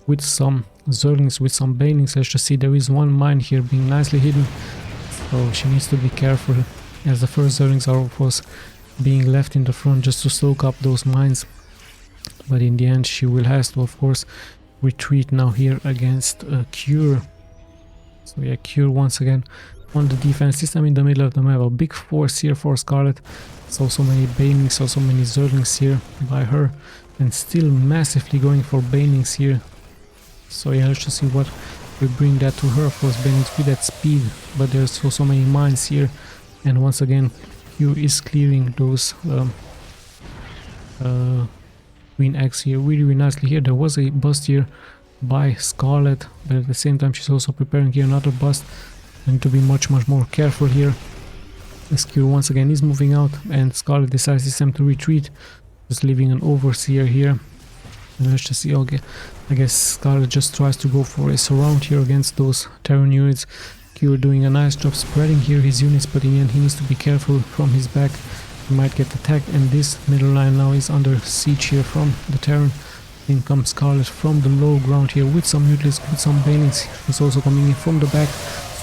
with some Zerglings, with some Banelings. Let's just see, there is one mine here being nicely hidden, so she needs to be careful, as the first Zerglings are of course being left in the front just to soak up those mines. But in the end she will have to, of course, retreat now here against Cure. So yeah, Cure once again on the defense, this time in the middle of the map. A big force here for Scarlet. So many Banelings, so many Zerglings here by her, and still massively going for Banelings here. So yeah, let's just see what will bring that to her. Of course, Banelings with that speed, but there's so many mines here, and once again Q is clearing those Queen X here really nicely here. There was a bust here by Scarlet, but at the same time she's also preparing here another bust. And to be much more careful here. As Q once again is moving out, and Scarlet decides this time to retreat, just leaving an overseer here. And let's just see, okay, I guess Scarlet just tries to go for a surround here against those Terran units. Q doing a nice job spreading here his units, but in the end he needs to be careful from his back. He might get attacked, and this middle line now is under siege here from the Terran. In comes Scarlet from the low ground here with some Mutalisk, with some Banelings. He's also coming in from the back.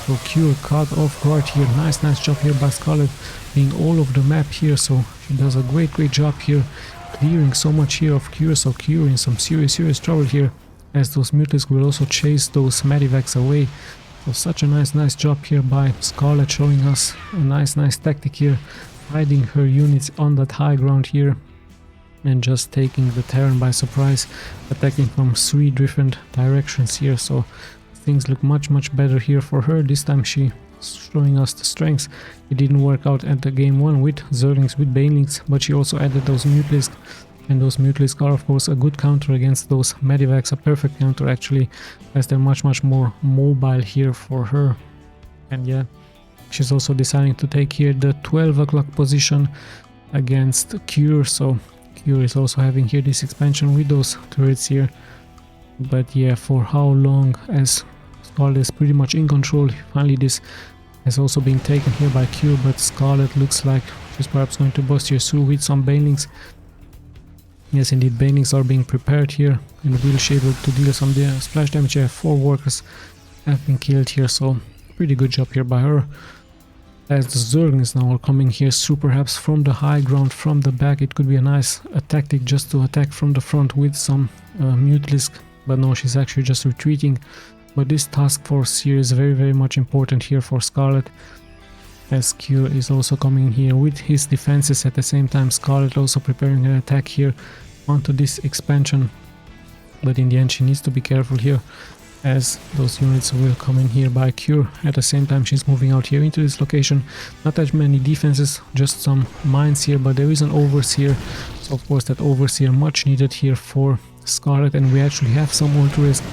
So Cure caught off guard here. Nice job here by Scarlet, being all over the map here. So she does a great job here, clearing so much here of Cure. So Cure in some serious trouble here, as those Mutalisk will also chase those Medivacs away. So such a nice job here by Scarlet, showing us a nice tactic here, hiding her units on that high ground here and just taking the Terran by surprise, attacking from 3 different directions here. So things look much better here for her. This time she showing us the strengths. It didn't work out at the game 1 with Zerglings, with Banelings, but she also added those Mutalisk, and those Mutalisk are of course a good counter against those Medivacs, a perfect counter actually, as they're much more mobile here for her. And yeah, she's also deciding to take here the 12 o'clock position against Cure. So Cure is also having here this expansion with those turrets here, but yeah, for how long, as Scarlet is pretty much in control. Finally this has also been taken here by Q, but Scarlet looks like she's perhaps going to bust here through with some Banelings. Yes, indeed, Banelings are being prepared here, and will be able to deal some splash damage. Yeah, 4 workers have been killed here, so pretty good job here by her. As the Zerglings now are coming here through, perhaps from the high ground, from the back. It could be a nice tactic just to attack from the front with some Mutalisk, but no, she's actually just retreating. But this task force here is very much important here for Scarlet, as Cure is also coming here with his defenses. At the same time, SCARLETT also preparing an attack here onto this expansion, but in the end she needs to be careful here as those units will come in here by Cure. At the same time, she's moving out here into this location. Not that many defenses, just some mines here, but there is an Overseer, so of course that Overseer much needed here for SCARLETT, and we actually have some Ultra-Risk,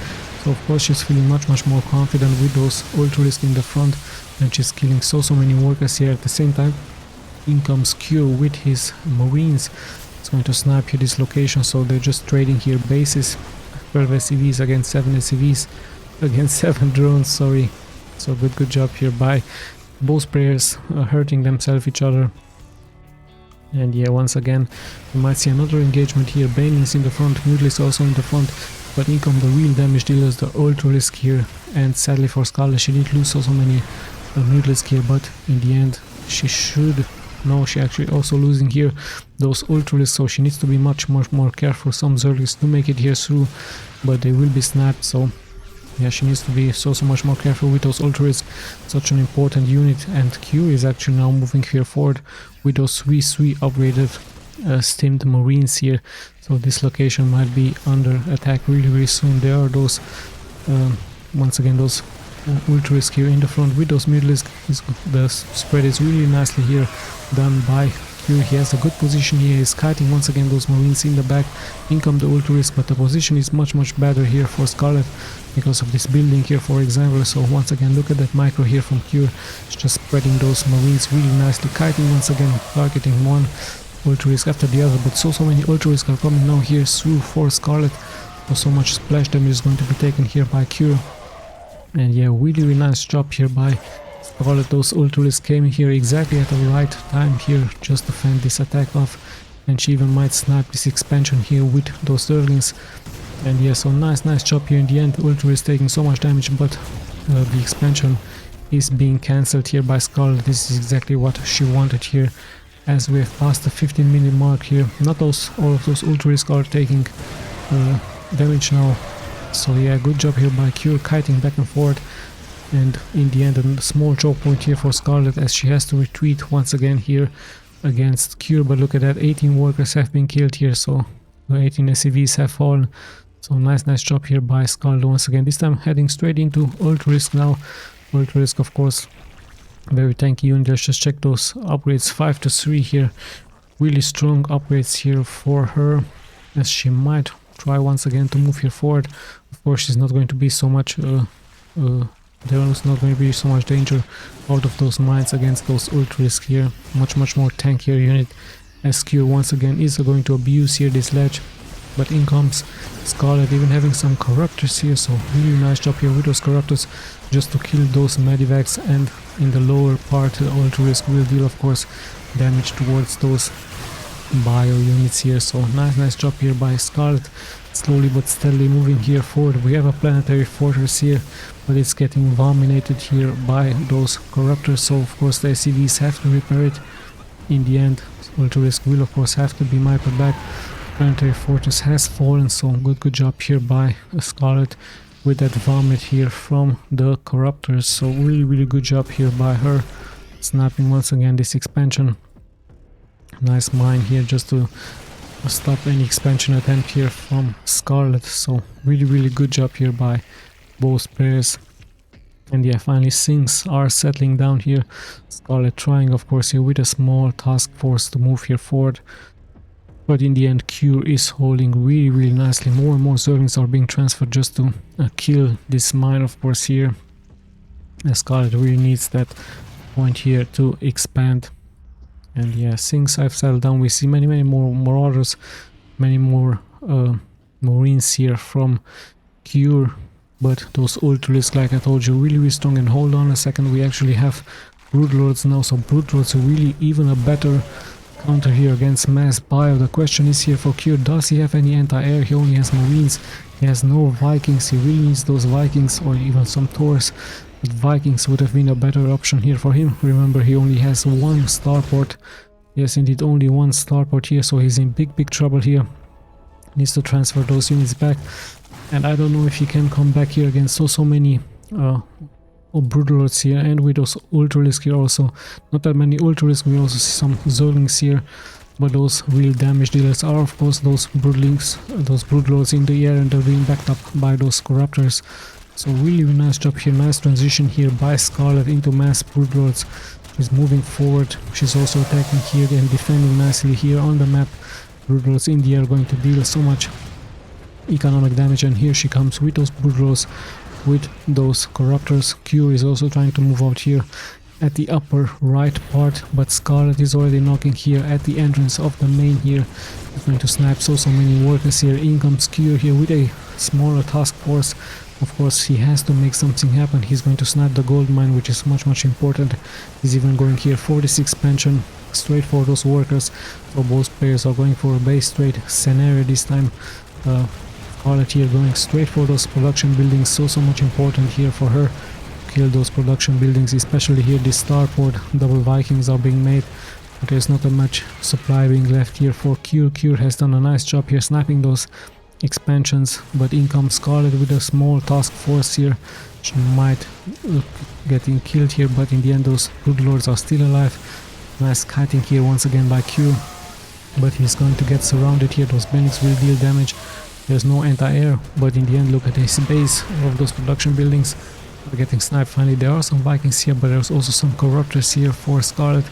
so of course she's feeling much more confident with those Ultra-Risk in the front, and she's killing so many workers here. At the same time, in comes Cure with his Marines. It's going to snipe here this location, so they're just trading here bases. 12 SCVs against 7 SCVs against 7 drones, sorry. So good job here by both players hurting themselves each other. And yeah, once again we might see another engagement here. Banelings in the front, Mutalisk also in the front, but in come the real damage dealers, the Ultra-Risk here. And sadly for SCARLETT, she did lose so many Mutalisk here, but in the end she should... No, she actually also losing here those Ultra-Risk, so she needs to be much more careful. Some Zergs do make it here through, but they will be snapped, so yeah, she needs to be so much more careful with those Ultra-Risk. Such an important unit, and Q is actually now moving here forward with those 3 upgraded stimmed Marines here, so this location might be under attack really soon. There are those once again those Ultra-Risk here in the front with those Mutalisk. The spread is really nicely here done by Q. He has a good position here. He's kiting once again those Marines in the back. In come the Ultra-Risk, but the position is much better here for SCARLETT because of this building here, for example. So once again, look at that micro here from Q. It's just spreading those Marines really nicely, kiting once again, targeting one Ultra-Risk after the other, but so many Ultra-Risk are coming now here through for SCARLETT. So much splash damage is going to be taken here by Q. And yeah, really nice job here by SCARLETT. Those Ultra-Risk came here exactly at the right time here just to fend this attack off, and she even might snipe this expansion here with those Zerglings. And yeah, so nice job here in the end. Ultra-Risk taking so much damage, but the expansion is being cancelled here by SCARLETT. This is exactly what she wanted here, as we have passed the 15-minute mark here. Not all of those Ultra-Risk are taking damage now. So yeah, good job here by Q, kiting back and forth, and in the end a small choke point here for SCARLETT as she has to retreat once again here against Q. But look at that, 18 workers have been killed here, so 18 SCVs have fallen. So nice job here by SCARLETT once again. This time heading straight into Ultra-Risk now. Ultra-Risk, of course, very tanky unit. Let's just check those upgrades. 5 to 3 here, really strong upgrades here for her, as she might try once again to move here forward. Of course, she's not going to be so much there is not going to be so much danger out of those mines against those Ultra-Risk here. Much more tankier unit. SQ once again is going to abuse here this ledge, but in comes SCARLETT, even having some Corruptors here, so really nice job here with those Corruptors just to kill those Medivacs. And in the lower part, the Ultra-Risk will deal, of course, damage towards those bio units here. So nice job here by SCARLETT, slowly but steadily moving here forward. We have a planetary fortress here, but it's getting dominated here by those Corruptors, so of course the SCVs have to repair it. In the end, Ultra-Risk will of course have to be microed back. Planetary fortress has fallen, so good job here by SCARLETT with that vomit here from the Corruptors. So really good job here by her, snapping once again this expansion. Nice mine here just to stop any expansion attempt here from SCARLETT. So really good job here by both players. And yeah, finally things are settling down here. SCARLETT trying, of course, here with a small task force to move here forward, but in the end Q is holding really nicely. More and more Zerglings are being transferred just to kill this mine, of course, here. SCARLETT really needs that point here to expand. And yeah, things have settled down. We see many more Marauders, many more Marines here from Q, but those Ultra-Risk, like I told you, really strong. And hold on a second, we actually have Broodlords now, so Broodlords are really even a better counter here against mass bio. The question is here for Q, does he have any anti-air? He only has Marines, he has no Vikings. He really needs those Vikings or even some Taurs, but Vikings would have been a better option here for him. Remember, he only has one starport. Yes, indeed, only one starport here, so he's in big trouble here. Needs to transfer those units back, and I don't know if he can come back here against so many Broodlords here, and with those Ultralisk here also. Not that many Ultralisk, we also see some Zerglings here, but those real damage dealers are of course those Broodlings, those Broodlords in the air, and they're being backed up by those Corruptors. So really nice job here, nice transition here by SCARLETT into mass Broodlords. She's moving forward, she's also attacking here and defending nicely here on the map. Broodlords in the air going to deal so much economic damage, and here she comes with those Broodlords, with those Corruptors. Q is also trying to move out here at the upper right part, but SCARLETT is already knocking here at the entrance of the main here. He's going to snipe so many workers here. In comes Q here with a smaller task force. Of course he has to make something happen. He's going to snipe the gold mine, which is much important. He's even going here for this expansion straight for those workers. So both players are going for a base trade scenario this time. SCARLETT here going straight for those production buildings, so much important here for her. Kill those production buildings, especially here this starport. Double Vikings are being made, but there's not that much supply being left here for Q. Q has done a nice job here sniping those expansions, but in comes SCARLETT with a small task force here. She might getting killed here, but in the end those Broodlords are still alive. Nice kiting here once again by Q, but he's going to get surrounded here. Those Benix will deal damage. There's no anti-air, but in the end look at this base of those production buildings. We're getting sniped finally. There are some Vikings here, but there's also some Corruptors here for SCARLETT.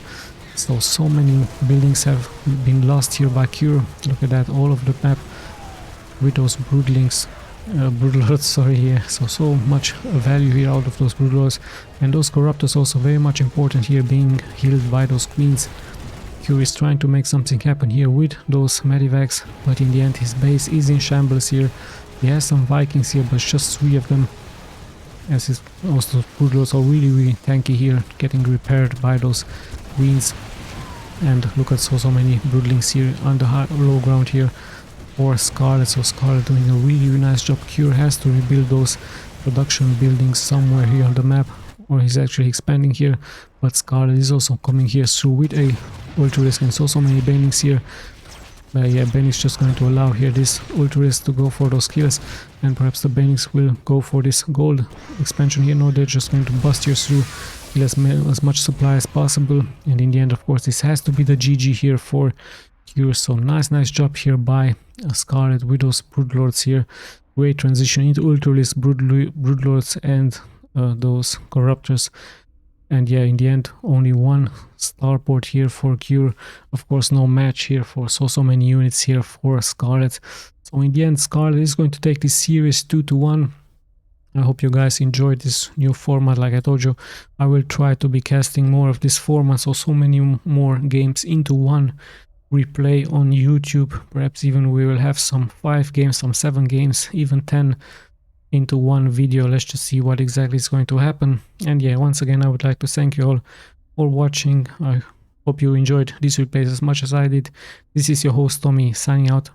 So many buildings have been lost here by Q. Look at that, all of the map with those Broodlords, sorry, here. So much value here out of those Broodlords, and those Corruptors also very much important here, being healed by those Queens. Q is trying to make something happen here with those Medivacs, but in the end his base is in shambles here. He has some Vikings here, but just 3 of them, as his also Broodlords are really tanky here, getting repaired by those Queens. And look at so many Broodlings here on the low ground here for SCARLETT. So SCARLETT doing a really nice job. Q has to rebuild those production buildings somewhere here on the map, or he's actually expanding here, but SCARLETT is also coming here through with a Ultralisk and so many Banings here. Yeah, Banix just going to allow here this Ultralisk to go for those kills, and perhaps the Banix will go for this gold expansion here. No, they're just going to bust you through, kill as much supply as possible, and in the end of course this has to be the GG here for Q. So nice job here by SCARLETT with those Broodlords here. Great transition into Ultralisk, Broodlords and those Corruptors. And yeah, in the end only one starport here for Q. Of course no match here for so many units here for SCARLETT. So in the end SCARLETT is going to take this series 2-1. I hope you guys enjoyed this new format. Like I told you, I will try to be casting more of this format, so many more games into one replay on YouTube. Perhaps even we will have some 5 games, some 7 games, even 10 into one video. Let's just see what exactly is going to happen. And yeah, once again I would like to thank you all for watching. I hope you enjoyed this replay as much as I did. This is your host Tommy signing out.